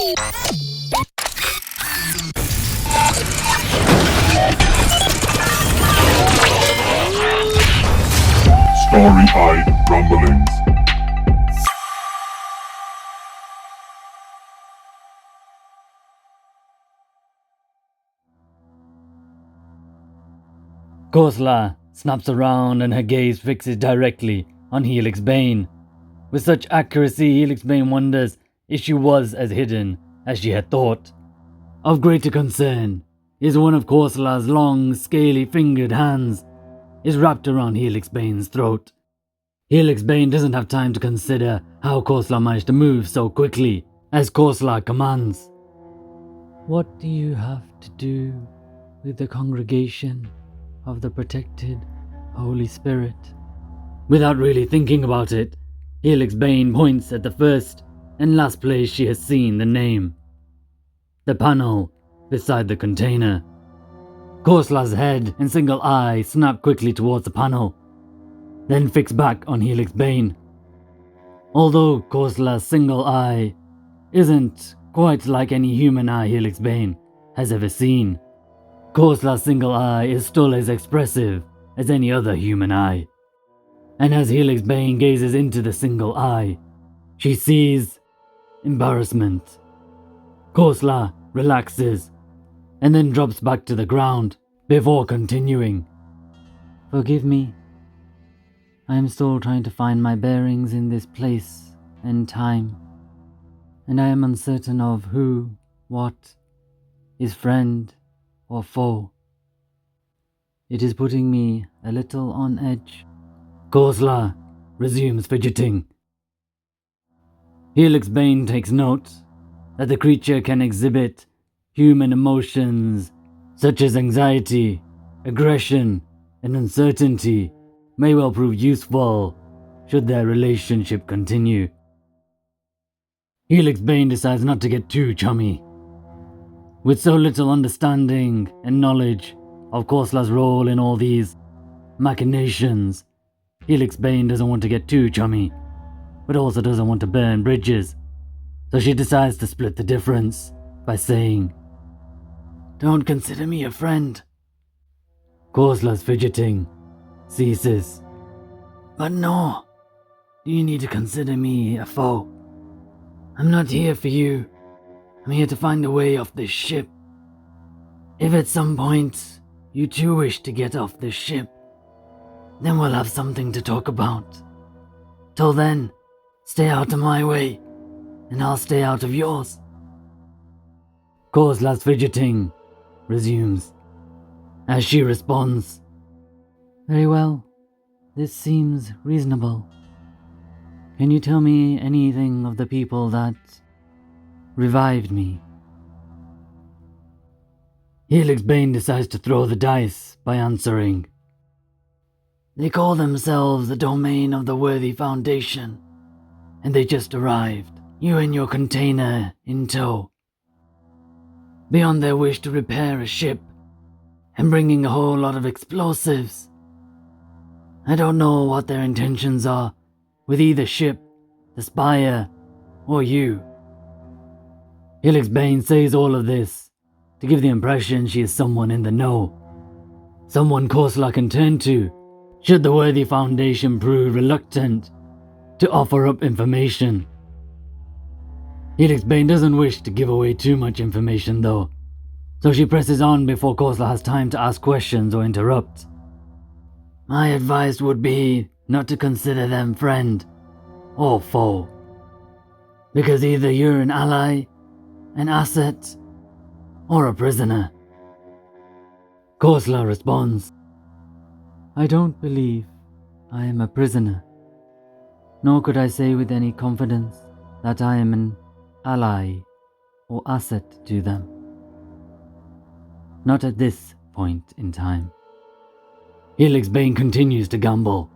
Starry-eyed rumblings. Khosla snaps around and her gaze fixes directly on Helix Bane. With such accuracy, Helix Bane wonders if she was as hidden as she had thought. Of greater concern is one of Khosla's long, scaly-fingered hands is wrapped around Helix Bane's throat. Helix Bane doesn't have time to consider how Khosla managed to move so quickly, as Khosla commands. What do you have to do with the congregation of the protected Holy Spirit? Without really thinking about it, Helix Bane points at the first and last place she has seen the name. The panel beside the container. Khosla's head and single eye snap quickly towards the panel, then fix back on Helix Bane. Although Khosla's single eye isn't quite like any human eye Helix Bane has ever seen, Khosla's single eye is still as expressive as any other human eye. And as Helix Bane gazes into the single eye, she sees embarrassment. Khosla relaxes and then drops back to the ground before continuing. Forgive me. I am still trying to find my bearings in this place and time, and I am uncertain of who, what, is friend or foe. It is putting me a little on edge. Khosla resumes fidgeting. Helix Bane takes note that the creature can exhibit human emotions such as anxiety, aggression, and uncertainty may well prove useful should their relationship continue. Helix Bane decides not to get too chummy. With so little understanding and knowledge of Khosla's role in all these machinations, Helix Bane doesn't want to get too chummy, but also doesn't want to burn bridges. So she decides to split the difference by saying, "Don't consider me a friend." Khosla's fidgeting ceases. "But no, you need to consider me a foe. I'm not here for you. I'm here to find a way off this ship. If at some point you too wish to get off this ship, then we'll have something to talk about. Till then, stay out of my way, and I'll stay out of yours." Khosla's fidgeting resumes, as she responds, "Very well, this seems reasonable. Can you tell me anything of the people that revived me?" Helix Bane decides to throw the dice by answering, "They call themselves the domain of the Worthy Foundation, and they just arrived, you and your container in tow. Beyond their wish to repair a ship and bringing a whole lot of explosives. I don't know what their intentions are with either ship, the Spire, or you." Helix Bane says all of this to give the impression she is someone in the know, someone Khosla can turn to should the Worthy Foundation prove reluctant to offer up information. Helix Bane doesn't wish to give away too much information though, so she presses on before Khosla has time to ask questions or interrupt. "My advice would be not to consider them friend or foe, because either you're an ally, an asset, or a prisoner." Khosla responds, "I don't believe I am a prisoner, nor could I say with any confidence that I am an ally or asset to them. Not at this point in time." Helix Bane continues to gamble.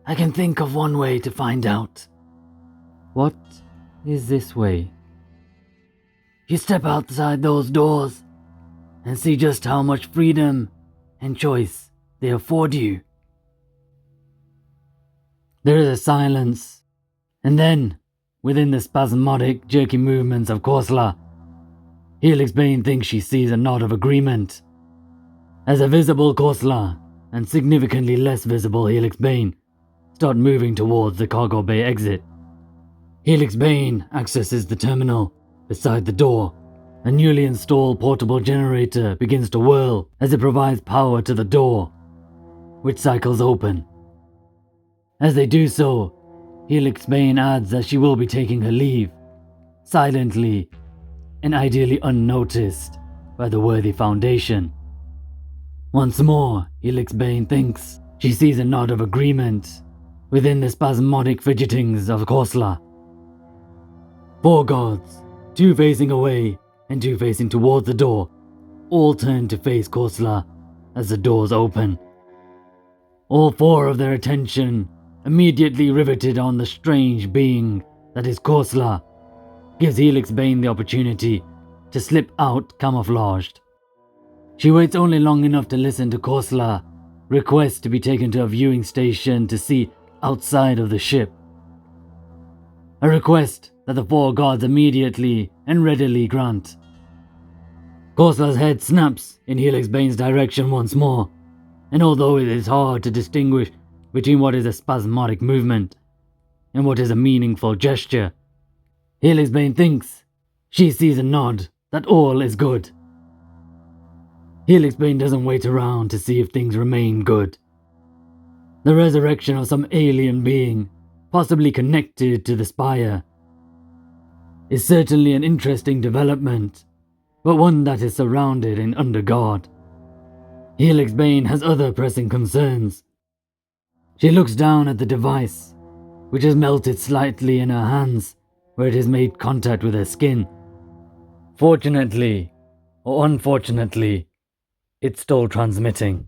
"I can think of one way to find out." "What is this way?" "You step outside those doors and see just how much freedom and choice they afford you." There is a silence, and then within the spasmodic, jerky movements of Korsla, Helix Bane thinks she sees a nod of agreement. As a visible Korsla and significantly less visible Helix Bane start moving towards the cargo bay exit, Helix Bane accesses the terminal beside the door. A newly installed portable generator begins to whirl as it provides power to the door, which cycles open. As they do so, Helix Bane adds that she will be taking her leave, silently and ideally unnoticed by the worthy Foundation. Once more, Helix Bane thinks she sees a nod of agreement within the spasmodic fidgetings of Korsla. 4 guards, 2 facing away and 2 facing towards the door, all turn to face Korsla as the doors open. All 4 of their attention immediately riveted on the strange being that is Korsla gives Helix Bane the opportunity to slip out camouflaged. She waits only long enough to listen to Korsla request to be taken to a viewing station to see outside of the ship. A request that the 4 guards immediately and readily grant. Korsla's head snaps in Helix Bane's direction once more, and although it is hard to distinguish between what is a spasmodic movement and what is a meaningful gesture, Helix Bane thinks she sees a nod that all is good. Helix Bane doesn't wait around to see if things remain good. The resurrection of some alien being, possibly connected to the Spire, is certainly an interesting development, but one that is surrounded and under guard. Helix Bane has other pressing concerns. She looks down at the device, which has melted slightly in her hands where it has made contact with her skin. Fortunately, or unfortunately, it's still transmitting.